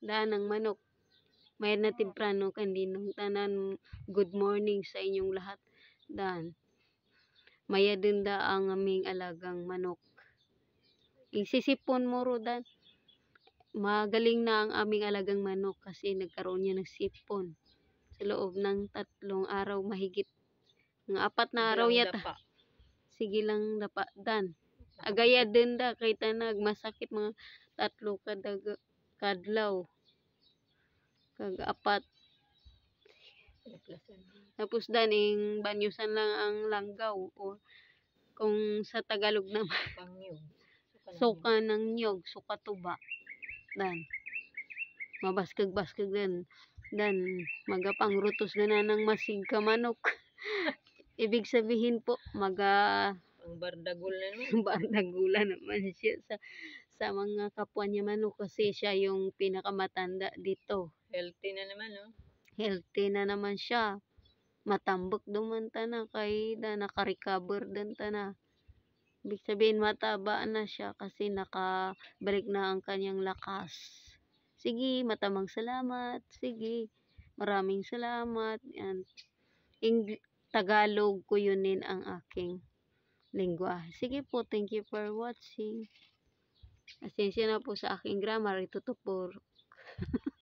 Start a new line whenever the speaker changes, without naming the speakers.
daan ng manok. May na temprano kandinong tanan, good morning sa inyong lahat. Dan. Maya din da ang aming alagang manok. Isisipon mo ro dan. Magaling na ang aming alagang manok kasi nagkaroon niya ng sipon. Sa loob ng 3 araw mahigit. Ng 4 na araw yata. Sige lang dapa dan. Agaya din da kay tanag masakit mga 3 kadlaw. Kag 4. Tapos daning banyusan lang ang langgaw o kung sa Tagalog naman suka ng nyog, suka tuba. Dan. Mabaskag-baskag dan magapang rutos na ng masig ka manok. Ibig sabihin po
Ang bardagul na naman.
Bardagula naman siya sa mga kapwa niya manok kasi siya yung pinakamatanda dito.
Healthy na naman, no?
Healthy na naman siya. Matambok duman na kay naka-recover din na. Ibig sabihin mataba na siya kasi nakabalik na ang kanyang lakas. Sige, matamang salamat. Sige, maraming salamat. Yan. Tagalog ko yunin ang aking lingwahe. Sige po, thank you for watching. Asensya na po sa aking grammar, itutupor.